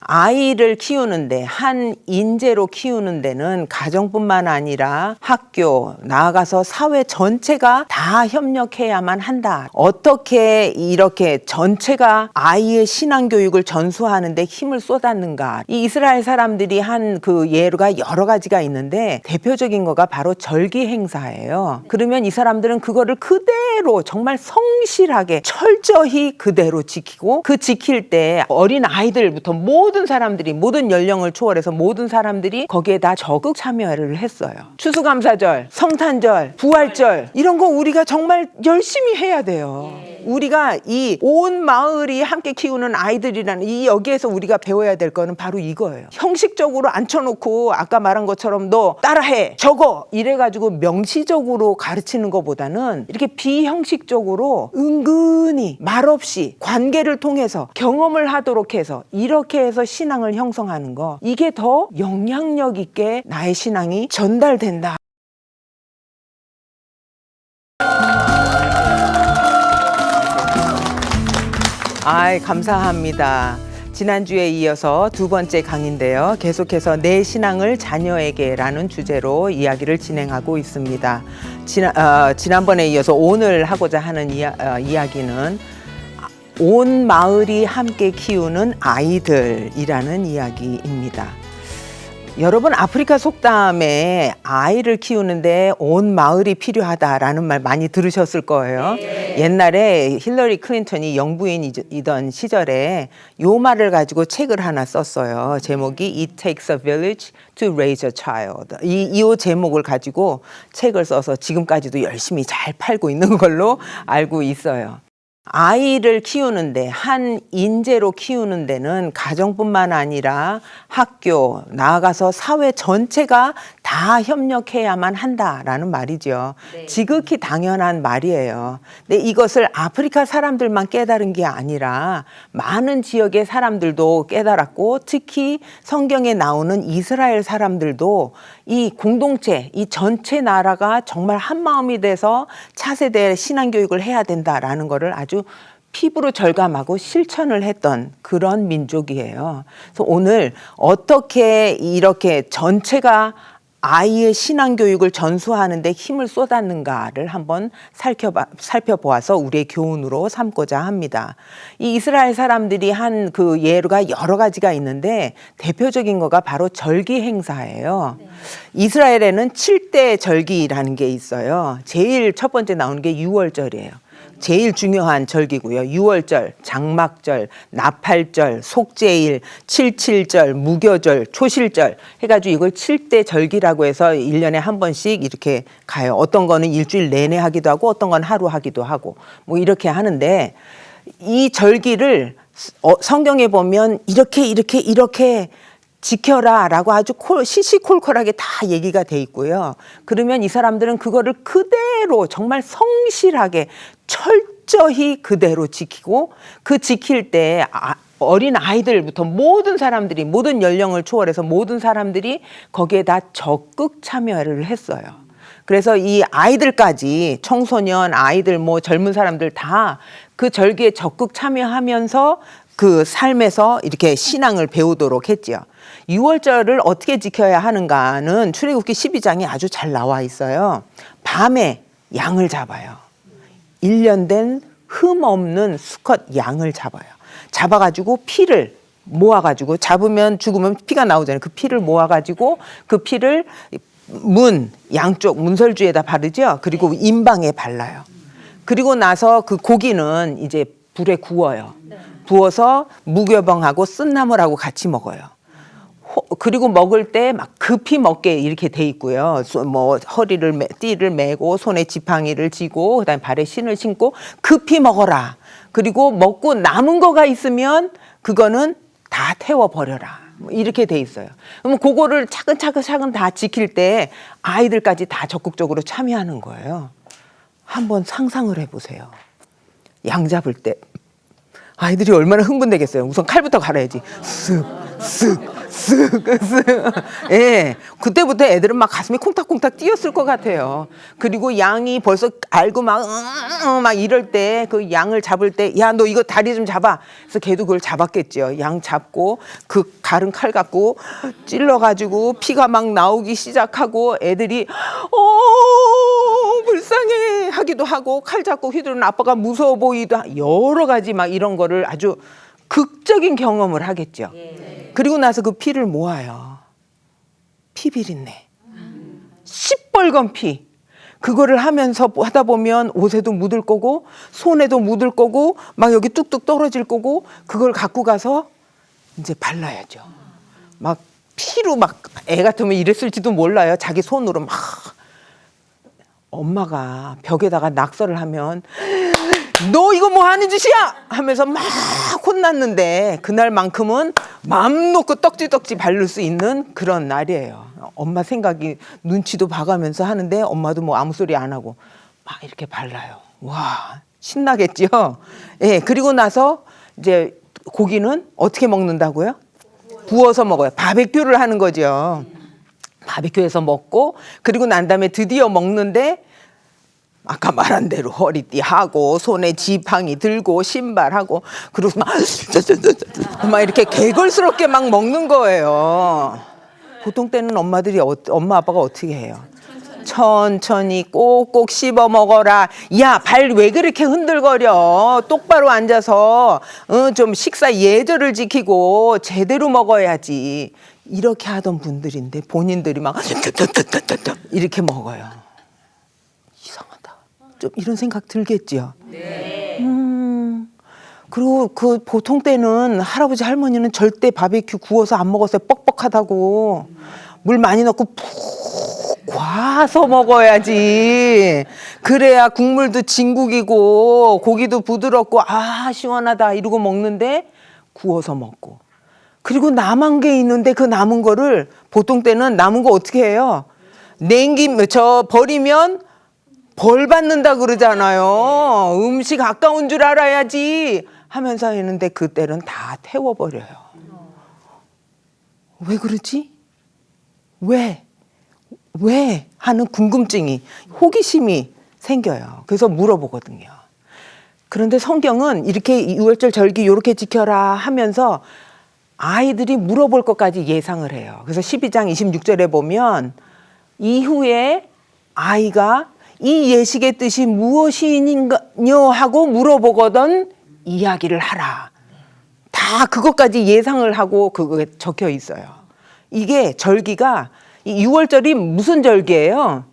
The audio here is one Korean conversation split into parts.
아이를 키우는데, 한 인재로 키우는 데는 가정뿐만 아니라 학교, 나아가서 사회 전체가 다 협력해야만 한다. 어떻게 이렇게 전체가 아이의 신앙교육을 전수하는 데 힘을 쏟았는가. 이 이스라엘 사람들이 한 그 예가 여러 가지가 있는데 대표적인 거가 바로 절기 행사예요. 그러면 이 사람들은 그거를 그대로 정말 성실하게 철저히 그대로 지키고, 그 지킬 때 어린 아이들부터 모든 사람들이, 모든 연령을 초월해서 모든 사람들이 거기에 다 적극 참여를 했어요. 추수감사절, 성탄절, 부활절, 이런 거 우리가 정말 열심히 해야 돼요. 우리가 이 온 마을이 함께 키우는 아이들이라는 이 여기에서 우리가 배워야 될 거는 바로 이거예요. 형식적으로 앉혀놓고 아까 말한 것처럼 너 따라해, 적어 이래가지고 명시적으로 가르치는 것보다는 이렇게 비형식적으로 은근히 말없이 관계를 통해서 경험을 하도록 해서, 이렇게 해서 신앙을 형성하는 거, 이게 더 영향력 있게 나의 신앙이 전달된다. 아이, 감사합니다. 지난주에 이어서 두 번째 강의인데요. 계속해서 내 신앙을 자녀에게 라는 주제로 이야기를 진행하고 있습니다. 지난번에 이어서 오늘 하고자 하는 이야기는 온 마을이 함께 키우는 아이들이라는 이야기입니다. 여러분, 아프리카 속담에 아이를 키우는데 온 마을이 필요하다라는 말 많이 들으셨을 거예요. 옛날에 힐러리 클린턴이 영부인이던 시절에 요 말을 가지고 책을 하나 썼어요. 제목이 It takes a village to raise a child. 이 제목을 가지고 책을 써서 지금까지도 열심히 잘 팔고 있는 걸로 알고 있어요. 아이를 키우는데, 한 인재로 키우는 데는 가정뿐만 아니라 학교, 나아가서 사회 전체가 다 협력해야만 한다라는 말이죠. 네. 지극히 당연한 말이에요. 근데 이것을 아프리카 사람들만 깨달은 게 아니라 많은 지역의 사람들도 깨달았고, 특히 성경에 나오는 이스라엘 사람들도 이 공동체, 이 전체 나라가 정말 한 마음이 돼서 차세대 신앙교육을 해야 된다라는 거를 아주 피부로 절감하고 실천을 했던 그런 민족이에요. 그래서 오늘 어떻게 이렇게 전체가 아이의 신앙교육을 전수하는 데 힘을 쏟았는가를 한번 살펴보아서 우리의 교훈으로 삼고자 합니다. 이 이스라엘 사람들이 한 그 예가 여러 가지가 있는데 대표적인 거가 바로 절기 행사예요. 이스라엘에는 7대 절기라는 게 있어요. 제일 첫 번째 나오는 게 유월절이에요. 제일 중요한 절기고요. 유월절, 장막절, 나팔절, 속죄일, 칠칠절, 무교절, 초실절 해가지고 이걸 7대 절기라고 해서 1년에 한 번씩 이렇게 가요. 어떤 거는 일주일 내내 하기도 하고 어떤 건 하루 하기도 하고 뭐 이렇게 하는데, 이 절기를 성경에 보면 이렇게 지켜라 라고 아주 시시콜콜하게 다 얘기가 돼 있고요. 그러면 이 사람들은 그거를 그대로 정말 성실하게 철저히 그대로 지키고, 그 지킬 때 어린 아이들부터 모든 사람들이, 모든 연령을 초월해서 모든 사람들이 거기에 다 적극 참여를 했어요. 그래서 이 아이들까지, 청소년, 아이들, 뭐 젊은 사람들 다 그 절기에 적극 참여하면서 그 삶에서 이렇게 신앙을 배우도록 했지요. 유월절을 어떻게 지켜야 하는가는 출애굽기 12장에 아주 잘 나와 있어요. 밤에 양을 잡아요. 1년 된 흠 없는 수컷 양을 잡아요. 잡아가지고 피를 모아가지고, 잡으면 죽으면 피가 나오잖아요. 그 피를 모아가지고 그 피를 양쪽 문설주에다 바르죠. 그리고 임방에 발라요. 그리고 나서 그 고기는 이제 불에 구워요. 부어서 무교병하고 쓴나물하고 같이 먹어요. 그리고 먹을 때 막 급히 먹게 이렇게 돼 있고요. 뭐 띠를 매고 손에 지팡이를 쥐고 그다음에 발에 신을 신고 급히 먹어라. 그리고 먹고 남은 거가 있으면 그거는 다 태워 버려라. 이렇게 돼 있어요. 그러면 그거를 차근차근 다 지킬 때 아이들까지 다 적극적으로 참여하는 거예요. 한번 상상을 해보세요. 양 잡을 때 아이들이 얼마나 흥분되겠어요. 우선 칼부터 갈아야지. 쓱 쓱쓱. 예, 그때부터 애들은 막 가슴이 콩닥콩닥 뛰었을 것 같아요. 그리고 양이 벌써 알고 막 이럴 때 그 양을 잡을 때, 야, 너 이거 다리 좀 잡아. 그래서 걔도 그걸 잡았겠죠. 양 잡고 그 가른 칼 갖고 찔러가지고 피가 막 나오기 시작하고 애들이 불쌍해 하기도 하고 칼 잡고 휘두르는 아빠가 무서워 보이도 여러 가지 막 이런 거를 아주 극적인 경험을 하겠죠. 그리고 나서 그 피를 모아요. 피 비린내. 시뻘건 피. 그거를 하면서 하다 보면 옷에도 묻을 거고 손에도 묻을 거고 막 여기 뚝뚝 떨어질 거고 그걸 갖고 가서 이제 발라야죠. 막 피로 막 애 같으면 이랬을지도 몰라요. 자기 손으로 막. 엄마가 벽에다가 낙서를 하면 너 이거 뭐 하는 짓이야 하면서 막 혼났는데 그날만큼은 마음 놓고 떡지떡지 바를 수 있는 그런 날이에요. 엄마 생각이 눈치도 봐가면서 하는데 엄마도 뭐 아무 소리 안 하고 막 이렇게 발라요. 와, 신나겠죠. 예, 그리고 나서 이제 고기는 어떻게 먹는다고요? 구워서 먹어요. 바베큐를 하는 거죠. 바베큐에서 먹고 그리고 난 다음에 드디어 먹는데 아까 말한 대로 허리띠 하고 손에 지팡이 들고 신발하고 그리고 막 이렇게 개걸스럽게 막 먹는 거예요. 보통 때는 엄마들이 엄마 아빠가 어떻게 해요? 천천히 꼭꼭 씹어 먹어라. 야, 발 왜 그렇게 흔들거려? 똑바로 앉아서 좀 식사 예절을 지키고 제대로 먹어야지. 이렇게 하던 분들인데 본인들이 막 이렇게 먹어요. 이상하다. 좀 이런 생각 들겠죠. 네. 그리고 그 보통 때는 할아버지 할머니는 절대 바베큐 구워서 안 먹었어요. 뻑뻑하다고. 물 많이 넣고 푹 과서 먹어야지. 그래야 국물도 진국이고 고기도 부드럽고 아 시원하다 이러고 먹는데 구워서 먹고. 그리고 남은 게 있는데 그 남은 거를 보통 때는 남은 거 어떻게 해요? 버리면 벌 받는다 그러잖아요. 음식 아까운 줄 알아야지 하면서 했는데 그때는 다 태워버려요. 왜 그러지? 왜 하는 궁금증이 호기심이 생겨요. 그래서 물어보거든요. 그런데 성경은 이렇게 유월절 절기 이렇게 지켜라 하면서 아이들이 물어볼 것까지 예상을 해요. 그래서 12장 26절에 보면 이후에 아이가 이 예식의 뜻이 무엇이니요 하고 물어보거든 이야기를 하라. 다 그것까지 예상을 하고 그거에 적혀 있어요. 이게 절기가 이 6월절이 무슨 절기예요?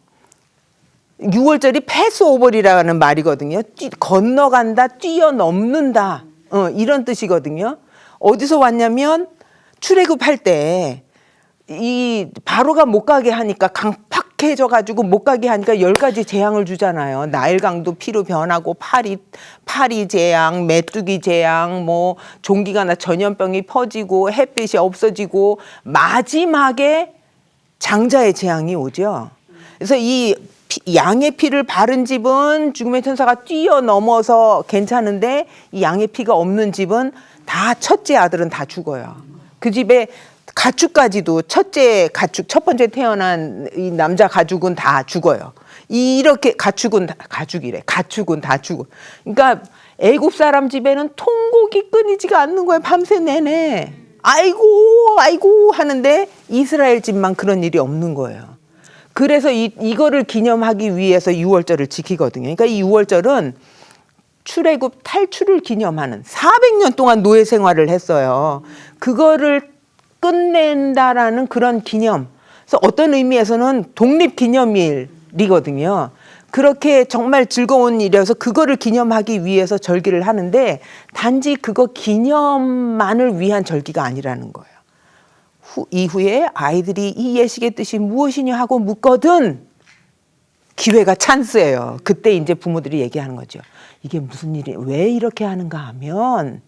6월절이 패스오버리라는 말이거든요. 건너간다, 뛰어넘는다 이런 뜻이거든요. 어디서 왔냐면 출애굽할 때 이 바로가 못 가게 하니까 강팍해져 가지고 못 가게 하니까 10가지 재앙을 주잖아요. 나일강도 피로 변하고 파리 재앙, 메뚜기 재앙, 뭐 종기가 나 전염병이 퍼지고 햇빛이 없어지고 마지막에 장자의 재앙이 오죠. 그래서 이 양의 피를 바른 집은 죽음의 천사가 뛰어넘어서 괜찮은데 이 양의 피가 없는 집은 다 첫째 아들은 다 죽어요. 그 집에 가축까지도 첫째 가축 첫 번째 태어난 이 남자 가축은 다 죽어요. 이렇게 가축은 다 죽어. 그러니까 애굽 사람 집에는 통곡이 끊이지가 않는 거예요. 밤새 내내. 아이고 하는데 이스라엘 집만 그런 일이 없는 거예요. 그래서 이거를 기념하기 위해서 6월절을 지키거든요. 그러니까 이 6월절은 출애굽 탈출을 기념하는 400년 동안 노예 생활을 했어요. 그거를 끝낸다라는 그런 기념. 그래서 어떤 의미에서는 독립기념일이거든요. 그렇게 정말 즐거운 일이어서 그거를 기념하기 위해서 절기를 하는데 단지 그거 기념만을 위한 절기가 아니라는 거예요. 이후에 아이들이 이 예식의 뜻이 무엇이냐 하고 묻거든 기회가 찬스예요. 그때 이제 부모들이 얘기하는 거죠. 이게 무슨 일이 왜 이렇게 하는가 하면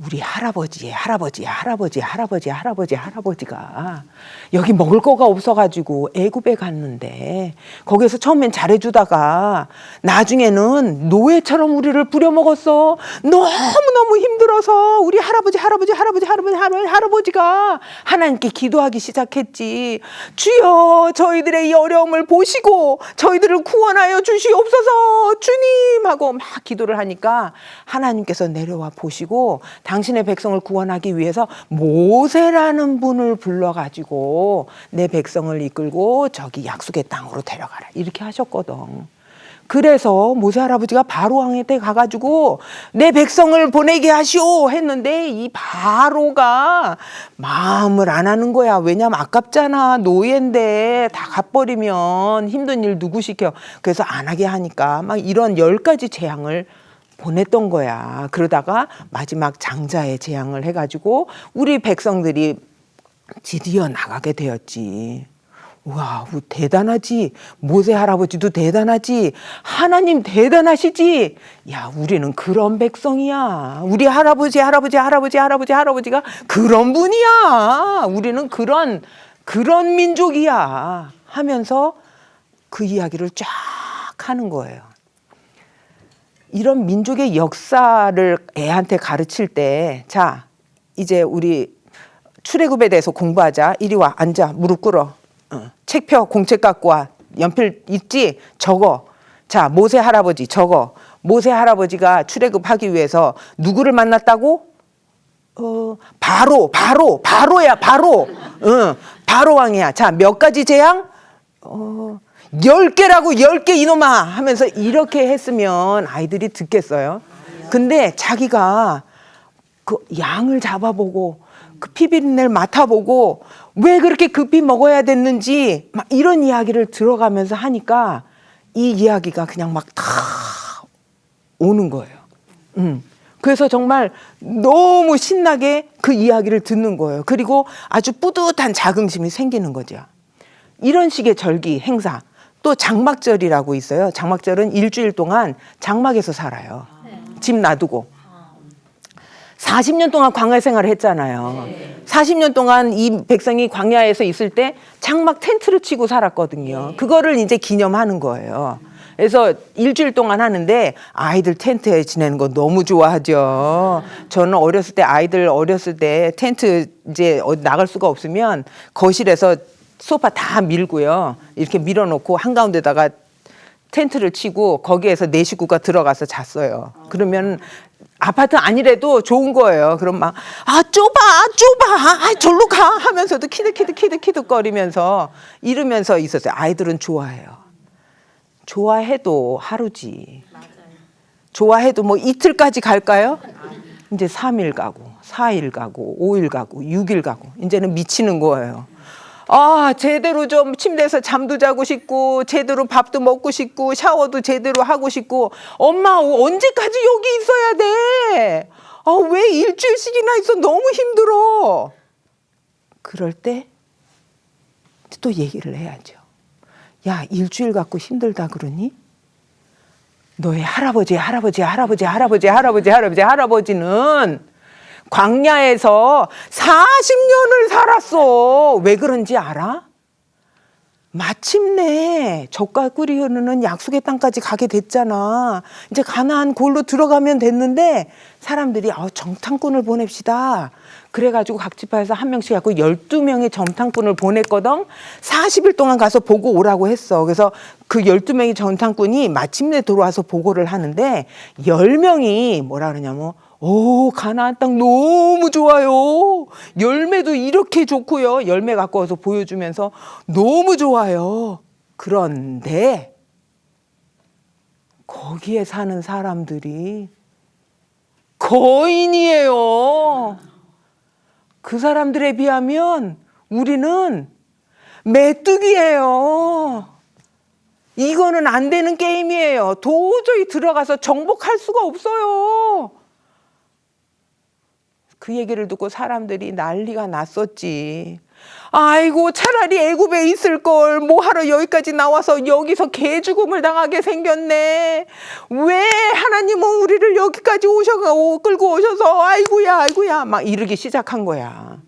우리 할아버지가 여기 먹을 거가 없어가지고 애굽에 갔는데 거기서 처음엔 잘해주다가 나중에는 노예처럼 우리를 부려먹었어. 너무너무 힘들어서 우리 할아버지가 하나님께 기도하기 시작했지. 주여, 저희들의 이 어려움을 보시고 저희들을 구원하여 주시옵소서 주님 하고 막 기도를 하니까 하나님께서 내려와 보시고 당신의 백성을 구원하기 위해서 모세라는 분을 불러가지고 내 백성을 이끌고 저기 약속의 땅으로 데려가라 이렇게 하셨거든. 그래서 모세 할아버지가 바로 왕한테 가가지고 내 백성을 보내게 하시오 했는데 이 바로가 마음을 안 하는 거야. 왜냐면 아깝잖아. 노예인데 다 갚버리면 힘든 일 누구 시켜. 그래서 안 하게 하니까 막 이런 10가지 재앙을 보냈던 거야. 그러다가 마지막 장자의 재앙을 해가지고 우리 백성들이 드디어 나가게 되었지. 와, 대단하지. 모세 할아버지도 대단하지. 하나님 대단하시지. 야, 우리는 그런 백성이야. 우리 할아버지가 그런 분이야. 우리는 그런 민족이야. 하면서 그 이야기를 쫙 하는 거예요. 이런 민족의 역사를 애한테 가르칠 때, 자, 이제 우리 출애굽에 대해서 공부하자. 이리 와, 앉아, 무릎 꿇어. 책 펴, 공책 갖고 와. 연필 있지? 적어. 자, 모세 할아버지 적어. 모세 할아버지가 출애굽하기 위해서 누구를 만났다고? 바로야. 바로 왕이야. 자, 몇 가지 재앙? 10개라고 10개 이놈아 하면서 이렇게 했으면 아이들이 듣겠어요? 근데 자기가 그 양을 잡아보고 그 피비린내를 맡아보고 왜 그렇게 급히 먹어야 됐는지 막 이런 이야기를 들어가면서 하니까 이 이야기가 그냥 막 다 오는 거예요. 그래서 정말 너무 신나게 그 이야기를 듣는 거예요. 그리고 아주 뿌듯한 자긍심이 생기는 거죠. 이런 식의 절기 행사. 또 장막절이라고 있어요. 장막절은 일주일 동안 장막에서 살아요. 집 놔두고. 40년 동안 광야 생활을 했잖아요. 40년 동안 이 백성이 광야에서 있을 때 장막 텐트를 치고 살았거든요. 그거를 이제 기념하는 거예요. 그래서 일주일 동안 하는데 아이들 텐트에 지내는 거 너무 좋아하죠. 저는 아이들 어렸을 때 텐트 이제 나갈 수가 없으면 거실에서 소파 다 밀고요. 이렇게 밀어놓고 한가운데다가 텐트를 치고 거기에서 네 식구가 들어가서 잤어요. 그러면 아파트 아니래도 좋은 거예요. 그럼 막 좁아 절로 가 하면서도 키득거리면서 이러면서 있었어요. 아이들은 좋아해요. 좋아해도 하루지. 좋아해도 뭐 이틀까지 갈까요? 이제 3일 가고 4일 가고 5일 가고 6일 가고 이제는 미치는 거예요. 제대로 좀 침대에서 잠도 자고 싶고 제대로 밥도 먹고 싶고 샤워도 제대로 하고 싶고 엄마 언제까지 여기 있어야 돼? 왜 일주일씩이나 있어? 너무 힘들어. 그럴 때 또 얘기를 해야죠. 야, 일주일 갖고 힘들다 그러니? 너의 할아버지는 광야에서 40년을 살았어. 왜 그런지 알아? 마침내 젖과 꿀이 흐르는 약속의 땅까지 가게 됐잖아. 이제 가나안 골로 들어가면 됐는데 사람들이 정탐꾼을 보냅시다. 그래가지고 각 지파에서 한 명씩 갖고 12명의 정탐꾼을 보냈거든. 40일 동안 가서 보고 오라고 했어. 그래서 그 12명의 정탐꾼이 마침내 들어와서 보고를 하는데 10명이 뭐라 그러냐면 가나안 땅 너무 좋아요. 열매도 이렇게 좋고요. 열매 갖고 와서 보여주면서 너무 좋아요. 그런데 거기에 사는 사람들이 거인이에요. 그 사람들에 비하면 우리는 메뚜기예요. 이거는 안 되는 게임이에요. 도저히 들어가서 정복할 수가 없어요. 그 얘기를 듣고 사람들이 난리가 났었지. 아이고 차라리 애굽에 있을 걸 뭐하러 여기까지 나와서 여기서 개죽음을 당하게 생겼네. 왜 하나님은 우리를 여기까지 끌고 오셔서 아이고야 막 이러기 시작한 거야.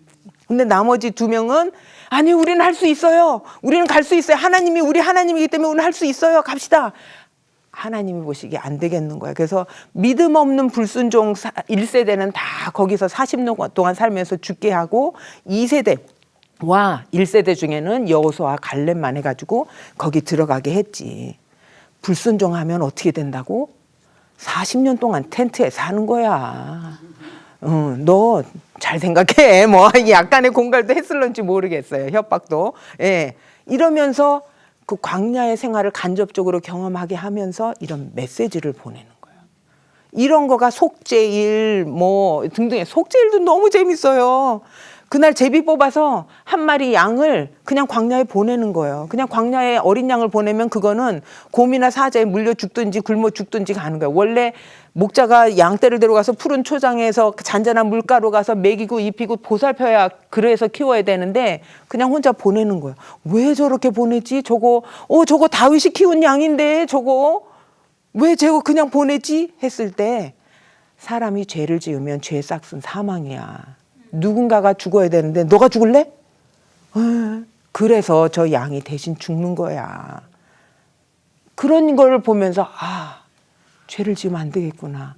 근데 나머지 두 명은 아니 우리는 할 수 있어요. 우리는 갈 수 있어요. 하나님이 우리 하나님이기 때문에 우리는 할 수 있어요. 갑시다. 하나님이 보시기에 안 되겠는 거야. 그래서 믿음 없는 불순종 1세대는 다 거기서 40년 동안 살면서 죽게 하고 2세대 와 1세대 중에는 여호수아와 갈렙만 해가지고 거기 들어가게 했지. 불순종하면 어떻게 된다고? 40년 동안 텐트에 사는 거야. 너 잘 생각해. 뭐 약간의 공갈도 했을런지 모르겠어요. 협박도. 예. 이러면서 그 광야의 생활을 간접적으로 경험하게 하면서 이런 메시지를 보내는 거예요. 이런 거가 속죄일 뭐 등등의 속죄일도 너무 재밌어요. 그날 제비 뽑아서 한 마리 양을 그냥 광야에 보내는 거예요. 그냥 광야에 어린 양을 보내면 그거는 곰이나 사자에 물려 죽든지 굶어 죽든지 가는 거예요. 원래 목자가 양떼를 데려가서 푸른 초장에서 잔잔한 물가로 가서 먹이고 입히고 보살펴야 그래서 키워야 되는데 그냥 혼자 보내는 거예요. 왜 저렇게 보내지? 저거 다윗이 키운 양인데 저거 왜 저거 그냥 보내지? 했을 때 사람이 죄를 지으면 죄 싹은 사망이야. 누군가가 죽어야 되는데 너가 죽을래? 그래서 저 양이 대신 죽는 거야. 그런 걸 보면서 죄를 지으면 안 되겠구나.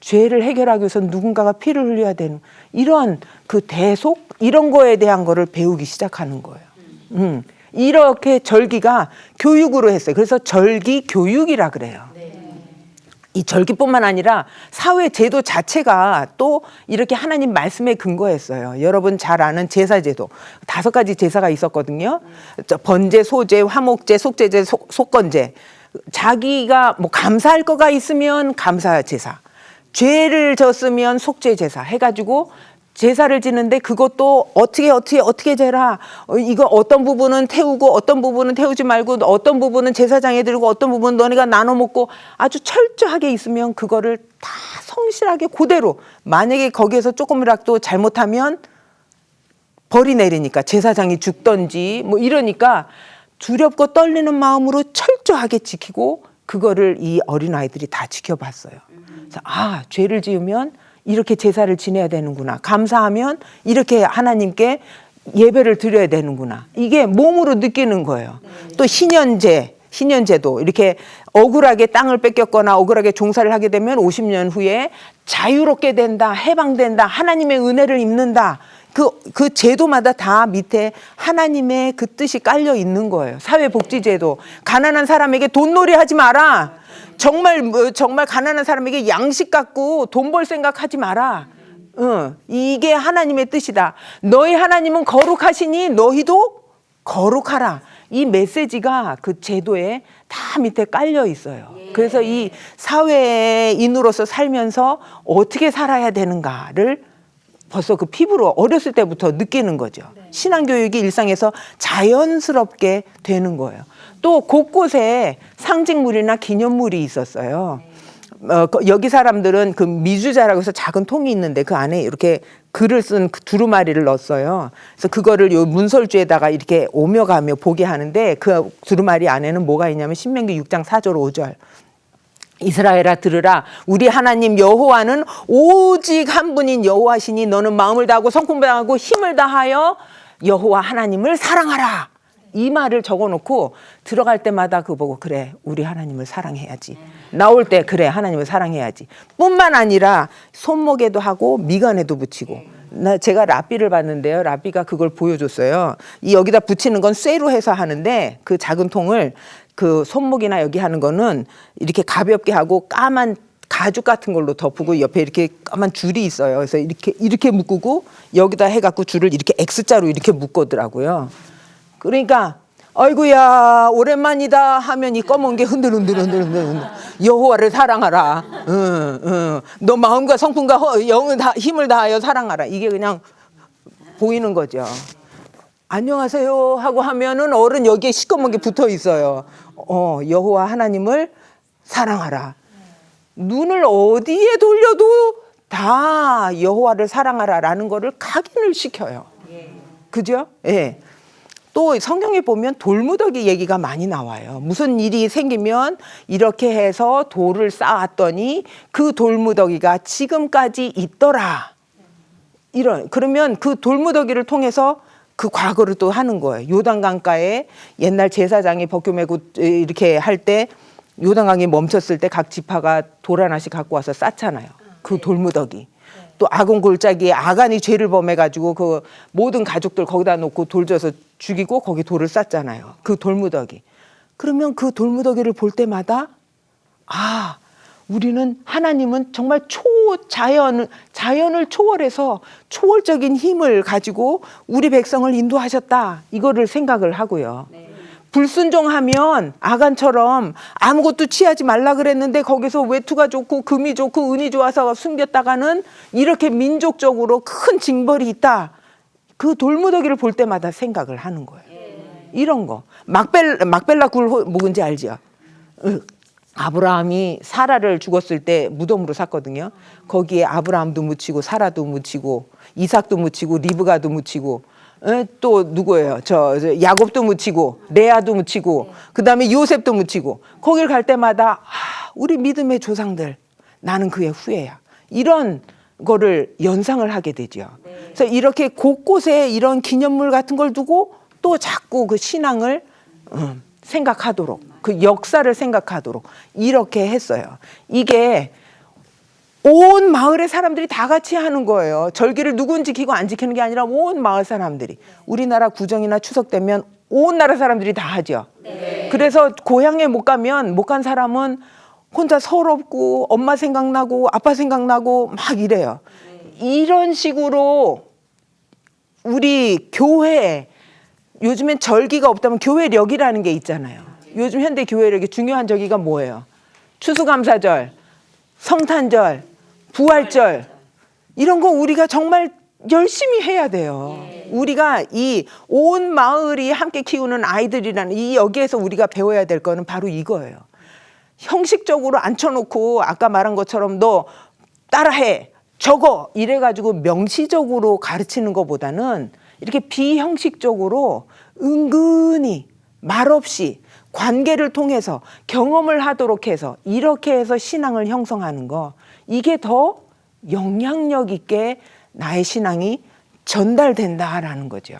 죄를 해결하기 위해서 누군가가 피를 흘려야 되는 이런 그 대속 이런 거에 대한 거를 배우기 시작하는 거예요. 이렇게 절기가 교육으로 했어요. 그래서 절기 교육이라 그래요. 이 절기뿐만 아니라 사회 제도 자체가 또 이렇게 하나님 말씀에 근거했어요. 여러분 잘 아는 제사제도 5가지 제사가 있었거든요. 번제, 소제, 화목제, 속제제, 속건제. 자기가 뭐 감사할 거가 있으면 감사 제사, 죄를 졌으면 속죄 제사 해가지고 제사를 지는데 그것도 어떻게 재라. 이거 어떤 부분은 태우고 어떤 부분은 태우지 말고 어떤 부분은 제사장에 들고 어떤 부분은 너네가 나눠 먹고 아주 철저하게 있으면 그거를 다 성실하게 그대로 만약에 거기에서 조금이라도 잘못하면 벌이 내리니까 제사장이 죽던지 뭐 이러니까 두렵고 떨리는 마음으로 철저하게 지키고 그거를 이 어린아이들이 다 지켜봤어요. 그래서 죄를 지으면 이렇게 제사를 지내야 되는구나. 감사하면 이렇게 하나님께 예배를 드려야 되는구나. 이게 몸으로 느끼는 거예요. 또 신년제도 이렇게 억울하게 땅을 뺏겼거나 억울하게 종사를 하게 되면 50년 후에 자유롭게 된다, 해방된다, 하나님의 은혜를 입는다. 그 제도마다 다 밑에 하나님의 그 뜻이 깔려 있는 거예요. 사회복지제도. 가난한 사람에게 돈놀이 하지 마라. 정말 가난한 사람에게 양식 갖고 돈 벌 생각하지 마라. 이게 하나님의 뜻이다. 너희 하나님은 거룩하시니 너희도 거룩하라. 이 메시지가 그 제도에 다 밑에 깔려 있어요. 그래서 이 사회인으로서 살면서 어떻게 살아야 되는가를 벌써 그 피부로 어렸을 때부터 느끼는 거죠. 신앙교육이 일상에서 자연스럽게 되는 거예요. 또 곳곳에 상징물이나 기념물이 있었어요. 여기 사람들은 그 미주자라고 해서 작은 통이 있는데 그 안에 이렇게 글을 쓴 두루마리를 넣었어요. 그래서 그거를 요 문설주에다가 이렇게 오며 가며 보게 하는데 그 두루마리 안에는 뭐가 있냐면 신명기 6장 4절 5절. 이스라엘아 들으라 우리 하나님 여호와는 오직 한 분인 여호와시니 너는 마음을 다하고 성품을 다하고 힘을 다하여 여호와 하나님을 사랑하라. 이 말을 적어놓고 들어갈 때마다 그거 보고 그래 우리 하나님을 사랑해야지. 나올 때 그래 하나님을 사랑해야지. 뿐만 아니라 손목에도 하고 미간에도 붙이고. 제가 라삐를 봤는데요. 라삐가 그걸 보여줬어요. 여기다 붙이는 건 쇠로 해서 하는데 그 작은 통을 그 손목이나 여기 하는 거는 이렇게 가볍게 하고 까만 가죽 같은 걸로 덮고 옆에 이렇게 까만 줄이 있어요. 그래서 이렇게 묶고 여기다 해갖고 줄을 이렇게 X자로 이렇게 묶거더라고요. 그러니까 아이고야 오랜만이다 하면 이 검은 게 흔들흔들 여호와를 사랑하라. 너 마음과 성품과 영을 다 힘을 다하여 사랑하라. 이게 그냥 보이는 거죠. 안녕하세요 하고 하면은 어른 여기에 시꺼먼 게 붙어 있어요. 여호와 하나님을 사랑하라. 눈을 어디에 돌려도 다 여호와를 사랑하라라는 거를 각인을 시켜요. 그죠? 예. 또 성경에 보면 돌무더기 얘기가 많이 나와요. 무슨 일이 생기면 이렇게 해서 돌을 쌓았더니 그 돌무더기가 지금까지 있더라. 그러면 그 돌무더기를 통해서 그 과거를 또 하는 거예요. 요단강가에 옛날 제사장이 벗겨 메고 이렇게 할 때 요단강이 멈췄을 때 각 지파가 돌 하나씩 갖고 와서 쌓잖아요. 그 돌무더기. 또 아곤 골짜기에 아간이 죄를 범해가지고 그 모든 가족들 거기다 놓고 돌져서 죽이고 거기 돌을 쌓잖아요. 그 돌무더기. 그러면 그 돌무더기를 볼 때마다 우리는 하나님은 정말 자연을 초월해서 초월적인 힘을 가지고 우리 백성을 인도하셨다. 이거를 생각을 하고요. 불순종하면 아간처럼 아무것도 취하지 말라 그랬는데 거기서 외투가 좋고 금이 좋고 은이 좋아서 숨겼다가는 이렇게 민족적으로 큰 징벌이 있다. 그 돌무더기를 볼 때마다 생각을 하는 거예요. 이런 거. 막벨라 굴 묵은지 알죠? 아브라함이 사라를 죽었을 때 무덤으로 샀거든요. 거기에 아브라함도 묻히고 사라도 묻히고 이삭도 묻히고 리브가도 묻히고 또 누구예요? 저 야곱도 묻히고 레아도 묻히고 그다음에 요셉도 묻히고 거길 갈 때마다 우리 믿음의 조상들 나는 그의 후예야. 이런 거를 연상을 하게 되죠. 그래서 이렇게 곳곳에 이런 기념물 같은 걸 두고 또 자꾸 그 신앙을 생각하도록 그 역사를 생각하도록 이렇게 했어요. 이게 온 마을의 사람들이 다 같이 하는 거예요. 절기를 누군 지키고 안 지키는 게 아니라 온 마을 사람들이. 우리나라 구정이나 추석 되면 온 나라 사람들이 다 하죠. 그래서 고향에 못 간 사람은 혼자 서럽고 엄마 생각나고 아빠 생각나고 막 이래요. 이런 식으로 우리 교회 요즘엔 절기가 없다면 교회력이라는 게 있잖아요. 요즘 현대 교회력의 중요한 절기가 뭐예요? 추수감사절, 성탄절, 부활절 이런 거 우리가 정말 열심히 해야 돼요. 우리가 이 온 마을이 함께 키우는 아이들이라는 이 여기에서 우리가 배워야 될 거는 바로 이거예요. 형식적으로 앉혀놓고 아까 말한 것처럼 너 따라해 적어 이래가지고 명시적으로 가르치는 것보다는 이렇게 비형식적으로 은근히 말없이 관계를 통해서 경험을 하도록 해서 이렇게 해서 신앙을 형성하는 거 이게 더 영향력 있게 나의 신앙이 전달된다라는 거죠.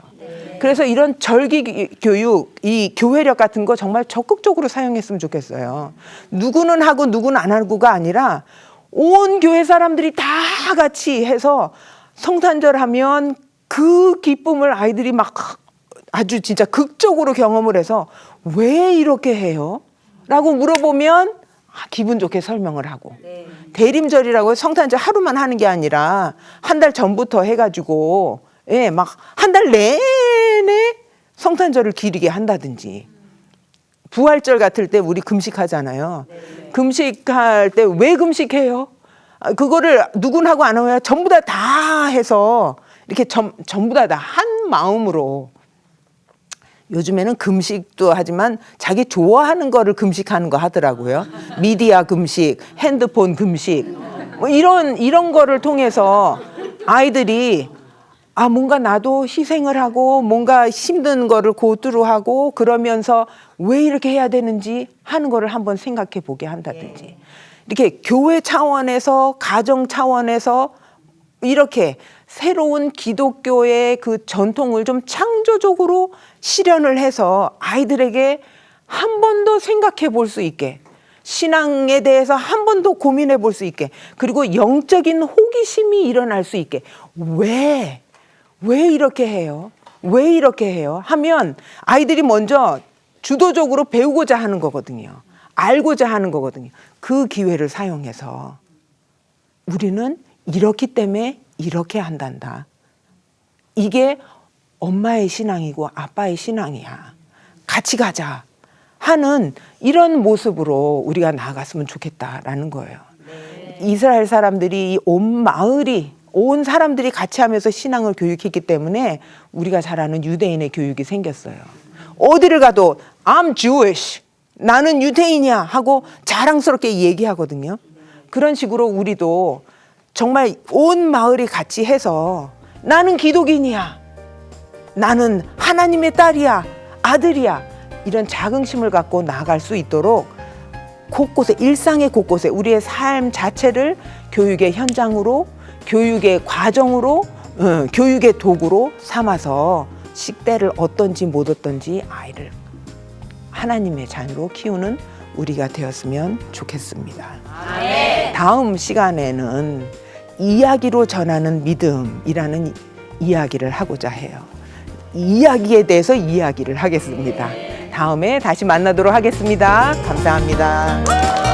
그래서 이런 절기 교육, 이 교회력 같은 거 정말 적극적으로 사용했으면 좋겠어요. 누구는 하고 누구는 안 하고가 아니라 온 교회 사람들이 다 같이 해서 성탄절 하면 그 기쁨을 아이들이 막 아주 진짜 극적으로 경험을 해서 왜 이렇게 해요? 라고 물어보면 기분 좋게 설명을 하고 대림절이라고 성탄절 하루만 하는 게 아니라 한 달 전부터 해가지고 막 한 달 내내 성탄절을 기리게 한다든지 부활절 같을 때 우리 금식하잖아요. 금식할 때 왜 금식해요? 그거를 누군 하고 안 하고 전부 다 해서 이렇게 전부 다 한 마음으로 요즘에는 금식도 하지만 자기 좋아하는 거를 금식하는 거 하더라고요. 미디어 금식, 핸드폰 금식 뭐 이런 거를 통해서 아이들이 뭔가 나도 희생을 하고 뭔가 힘든 거를 고투로 하고 그러면서 왜 이렇게 해야 되는지 하는 거를 한번 생각해 보게 한다든지 이렇게 교회 차원에서 가정 차원에서 이렇게 새로운 기독교의 그 전통을 좀 창조적으로 실현을 해서 아이들에게 한 번 더 생각해 볼 수 있게 신앙에 대해서 한 번 더 고민해 볼 수 있게 그리고 영적인 호기심이 일어날 수 있게 왜 이렇게 해요? 왜 이렇게 해요? 하면 아이들이 먼저 주도적으로 배우고자 하는 거거든요. 알고자 하는 거거든요. 그 기회를 사용해서 우리는 이렇기 때문에 이렇게 한단다. 이게 엄마의 신앙이고 아빠의 신앙이야. 같이 가자 하는 이런 모습으로 우리가 나아갔으면 좋겠다라는 거예요. 이스라엘 사람들이 온 마을이 온 사람들이 같이 하면서 신앙을 교육했기 때문에 우리가 잘 아는 유대인의 교육이 생겼어요. 어디를 가도 I'm Jewish, 나는 유대인이야 하고 자랑스럽게 얘기하거든요. 그런 식으로 우리도 정말 온 마을이 같이 해서 나는 기독인이야. 나는 하나님의 딸이야, 아들이야, 이런 자긍심을 갖고 나아갈 수 있도록 곳곳에, 일상의 곳곳에 우리의 삶 자체를 교육의 현장으로, 교육의 과정으로, 교육의 도구로 삼아서 식대를 어떤지 못 어떤지 아이를 하나님의 자녀로 키우는 우리가 되었으면 좋겠습니다. 다음 시간에는 이야기로 전하는 믿음이라는 이야기를 하고자 해요. 이야기에 대해서 이야기를 하겠습니다. 다음에 다시 만나도록 하겠습니다. 감사합니다.